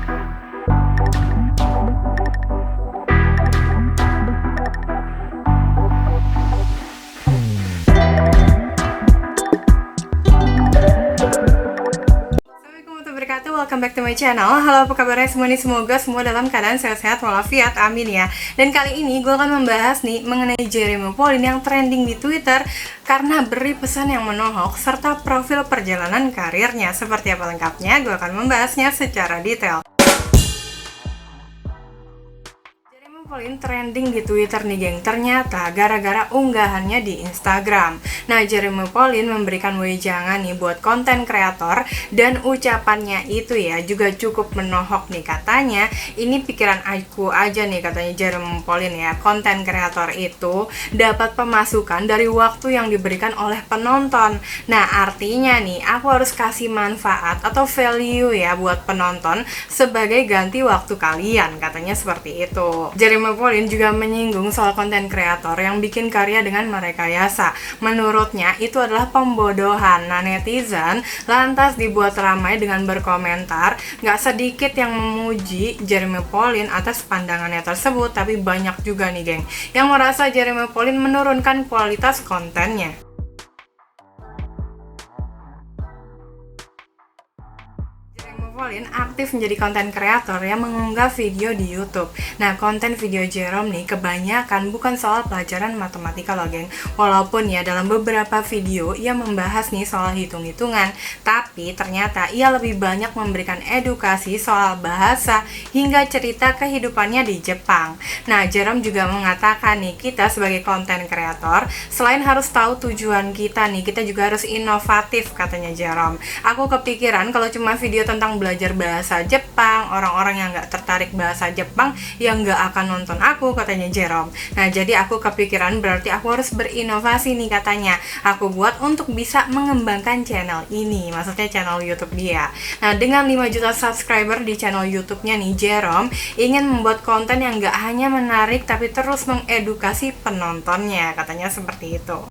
Welcome back to my channel. Halo, apa kabarnya semua nih? Semoga semua dalam keadaan sehat-sehat walafiat, amin ya. Dan kali ini gue akan membahas nih mengenai Jeremy Pauline yang trending di Twitter karena beri pesan yang menohok serta profil perjalanan karirnya. Seperti apa lengkapnya? Gue akan membahasnya secara detail. Pauline trending di Twitter nih geng, ternyata gara-gara unggahannya di Instagram. Nah, Jeremy Pauline memberikan wejangan nih buat konten kreator, dan ucapannya itu ya juga cukup menohok nih. Katanya, ini pikiran aku aja nih, katanya Jeremy Pauline ya, konten kreator itu dapat pemasukan dari waktu yang diberikan oleh penonton. Nah, artinya nih aku harus kasih manfaat atau value ya buat penonton sebagai ganti waktu kalian, katanya seperti itu. Jeremy Pauline juga menyinggung soal konten kreator yang bikin karya dengan merekayasa. Menurutnya itu adalah pembodohan. Nah, netizen lantas dibuat ramai dengan berkomentar. Gak sedikit yang memuji Jeremy Pauline atas pandangannya tersebut, tapi banyak juga nih geng yang merasa Jeremy Pauline menurunkan kualitas kontennya. Pauline aktif menjadi konten kreator yang mengunggah video di YouTube. Nah, konten video Jerome nih kebanyakan bukan soal pelajaran matematika loh geng. Walaupun ya dalam beberapa video ia membahas nih soal hitung-hitungan, tapi ternyata ia lebih banyak memberikan edukasi soal bahasa hingga cerita kehidupannya di Jepang. Nah, Jerome juga mengatakan nih, kita sebagai konten kreator selain harus tahu tujuan kita nih, kita juga harus inovatif, katanya Jerome. Aku kepikiran kalau cuma video tentang belajar bahasa Jepang, orang-orang yang nggak tertarik bahasa Jepang yang nggak akan nonton aku, katanya Jerome. Nah, jadi aku kepikiran berarti aku harus berinovasi nih, katanya. Aku buat untuk bisa mengembangkan channel ini, maksudnya channel YouTube dia. Nah, dengan 5 juta subscriber di channel YouTube-nya nih, Jerome ingin membuat konten yang nggak hanya menarik tapi terus mengedukasi penontonnya, katanya seperti itu.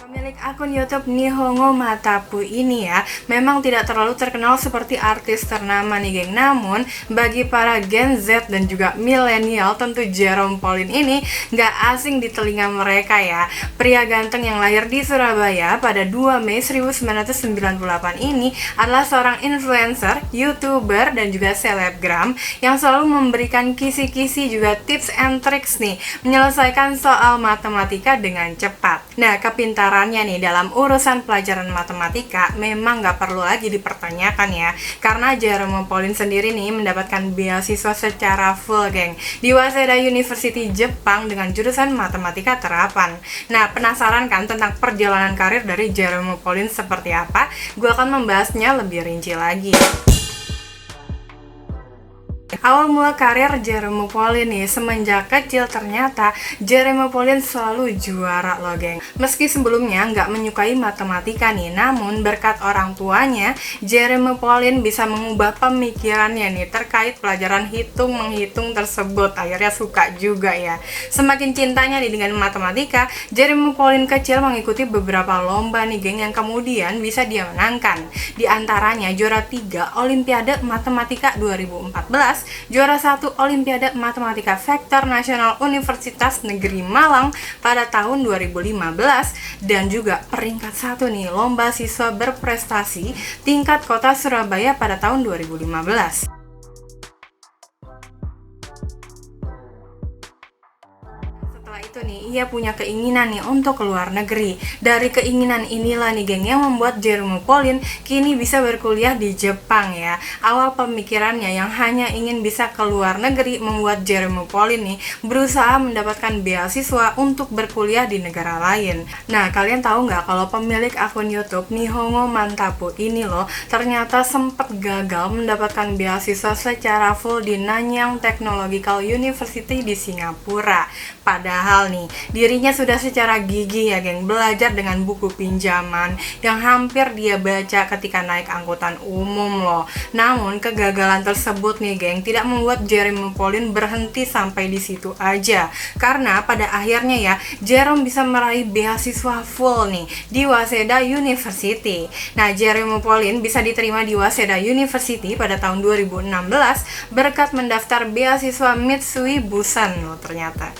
Pemilik akun YouTube Nihongo Matapu ini ya memang tidak terlalu terkenal seperti artis ternama nih geng. Namun bagi para Gen Z dan juga milenial, tentu Jeremy Pauline ini gak asing di telinga mereka ya. Pria ganteng yang lahir di Surabaya pada 2 Mei 1998 ini adalah seorang influencer, YouTuber, dan juga selebgram yang selalu memberikan kisi-kisi juga tips and tricks nih menyelesaikan soal matematika dengan cepat. Nah, kepintaran nih dalam urusan pelajaran matematika memang gak perlu lagi dipertanyakan ya, karena Jeremy Pauline sendiri nih mendapatkan beasiswa secara full geng di Waseda University Jepang dengan jurusan matematika terapan. Nah, penasaran kan tentang perjalanan karir dari Jeremy Pauline seperti apa? Gue akan membahasnya lebih rinci lagi. Awal mula karir Jeremy Pauline nih, semenjak kecil ternyata Jeremy Pauline selalu juara loh geng. Meski sebelumnya nggak menyukai matematika nih, namun berkat orang tuanya, Jeremy Pauline bisa mengubah pemikirannya nih terkait pelajaran hitung-menghitung tersebut. Akhirnya suka juga ya. Semakin cintanya nih dengan matematika, Jeremy Pauline kecil mengikuti beberapa lomba nih geng yang kemudian bisa dia menangkan. Di antaranya juara 3 Olimpiade Matematika 2014, juara 1 Olimpiade Matematika Vektor Nasional Universitas Negeri Malang pada tahun 2015, dan juga peringkat 1 nih Lomba Siswa Berprestasi tingkat Kota Surabaya pada tahun 2015. Itu nih ia punya keinginan nih untuk keluar negeri. Dari keinginan inilah nih geng yang membuat Jeremy Pauline kini bisa berkuliah di Jepang ya. Awal pemikirannya yang hanya ingin bisa keluar negeri membuat Jeremy Pauline nih berusaha mendapatkan beasiswa untuk berkuliah di negara lain. Nah, kalian tahu nggak kalau pemilik akun YouTube Nihongo Matapu ini loh ternyata sempat gagal mendapatkan beasiswa secara full di Nanyang Technological University di Singapura. Padahal nih Dirinya sudah secara gigih ya geng belajar dengan buku pinjaman yang hampir dia baca ketika naik angkutan umum loh. Namun kegagalan tersebut nih geng tidak membuat Jeremy Pauline berhenti sampai di situ aja. Karena pada akhirnya ya Jerome bisa meraih beasiswa full nih di Waseda University. Nah, Jeremy Pauline bisa diterima di Waseda University pada tahun 2016 berkat mendaftar beasiswa Mitsui Bussan loh ternyata.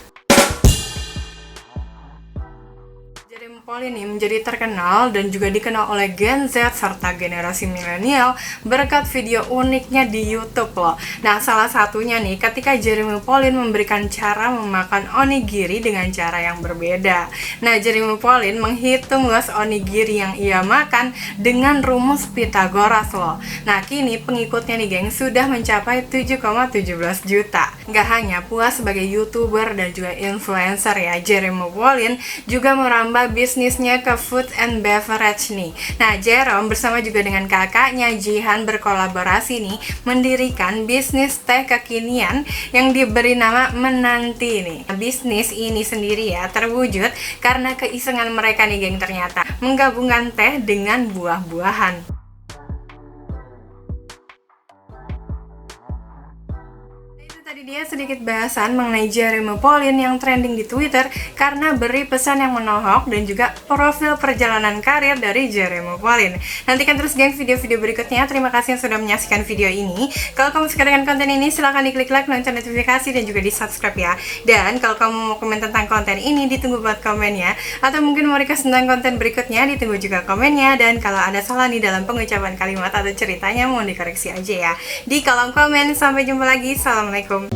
Jeremy Pauline ini menjadi terkenal dan juga dikenal oleh Gen Z serta generasi milenial berkat video uniknya di YouTube loh. Nah, salah satunya nih ketika Jeremy Pauline memberikan cara memakan onigiri dengan cara yang berbeda. Nah, Jeremy Pauline menghitung luas onigiri yang ia makan dengan rumus Pythagoras loh. Nah, kini pengikutnya nih geng sudah mencapai 7,17 juta. Nggak hanya puas sebagai YouTuber dan juga influencer ya, Jeremy Pauline juga merambah bisnisnya ke food and beverage nih. Nah, Jerome bersama juga dengan kakaknya Jihan berkolaborasi nih mendirikan bisnis teh kekinian yang diberi nama Menanti nih. Bisnis ini sendiri ya terwujud karena keisengan mereka nih geng ternyata menggabungkan teh dengan buah-buahan. Tadi dia sedikit bahasan mengenai Jeremy Pauline yang trending di Twitter karena beri pesan yang menohok dan juga profil perjalanan karir dari Jeremy Pauline. Nantikan terus geng video-video berikutnya. Terima kasih yang sudah menyaksikan video ini. Kalau kamu suka dengan konten ini silahkan diklik like, lonceng notifikasi dan juga di subscribe ya. Dan kalau kamu mau komen tentang konten ini ditunggu buat komennya. Atau mungkin mau request tentang konten berikutnya ditunggu juga komennya. Dan kalau ada salah nih dalam pengucapan kalimat atau ceritanya mohon dikoreksi aja ya di kolom komen. Sampai jumpa lagi. Assalamualaikum.